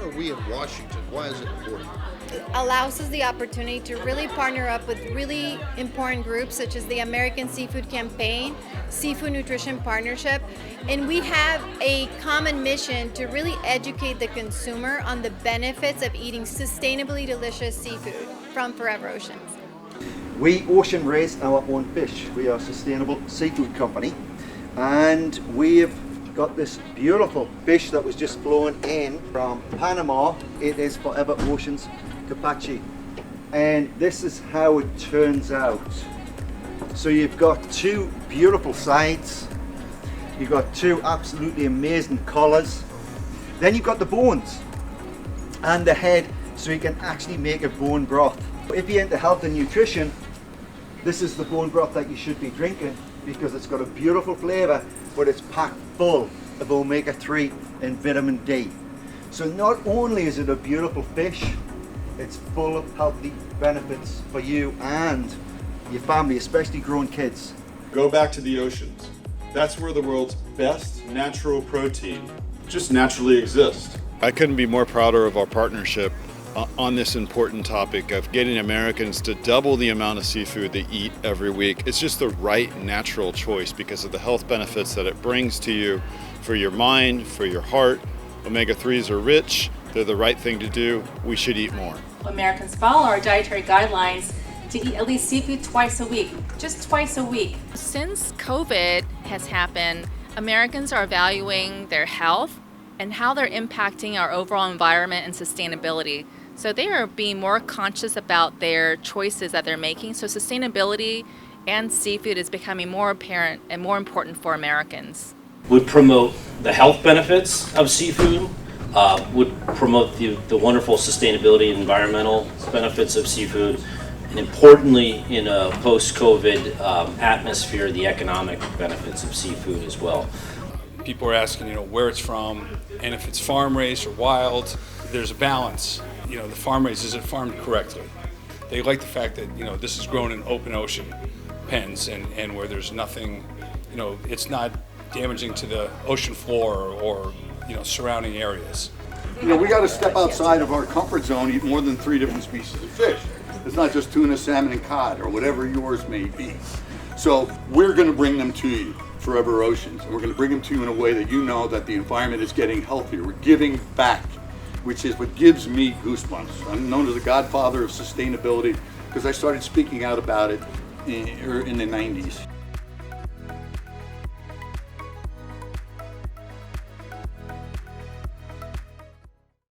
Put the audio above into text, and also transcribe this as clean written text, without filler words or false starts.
are we in Washington? Why is it important? Allows us the opportunity to really partner up with really important groups such as the American Seafood Campaign, Seafood Nutrition Partnership, and we have a common mission to really educate the consumer on the benefits of eating sustainably delicious seafood from Forever Oceans. We ocean raise our own fish. We are a sustainable seafood company, and we've got this beautiful fish that was just flown in from Panama. It is Forever Oceans Kanpachi, and this is how it turns out. So you've got two beautiful sides, you've got two absolutely amazing collars, then you've got the bones and the head, so you can actually make a bone broth. If you're into health and nutrition, this is the bone broth that you should be drinking, because it's got a beautiful flavour, but it's packed full of omega-3 and vitamin D. So not only is it a beautiful fish, it's full of healthy benefits for you and your family, especially grown kids. Go back to the oceans. That's where the world's best natural protein just naturally exists. I couldn't be more prouder of our partnership on this important topic of getting Americans to double the amount of seafood they eat every week. It's just the right natural choice because of the health benefits that it brings to you for your mind, for your heart. Omega-3s are rich. They're the right thing to do. We should eat more. Americans follow our dietary guidelines to eat at least seafood twice a week, just twice a week. Since COVID has happened, Americans are valuing their health and how they're impacting our overall environment and sustainability. So they are being more conscious about their choices that they're making. So sustainability and seafood is becoming more apparent and more important for Americans. Would promote the health benefits of seafood, would promote the wonderful sustainability and environmental benefits of seafood, and importantly, in a post-COVID atmosphere, the economic benefits of seafood as well. People are asking, where it's from, and if it's farm raised or wild. There's a balance. The farm raised, is it farmed correctly? They like the fact that this is grown in open ocean pens and where there's nothing, it's not damaging to the ocean floor or surrounding areas. We got to step outside of our comfort zone, eat more than 3 different species of fish. It's not just tuna, salmon, and cod, or whatever yours may be. So we're going to bring them to you, Forever Oceans, and we're going to bring them to you in a way that you know that the environment is getting healthier. We're giving back, which is what gives me goosebumps. I'm known as the godfather of sustainability because I started speaking out about it in the 90s.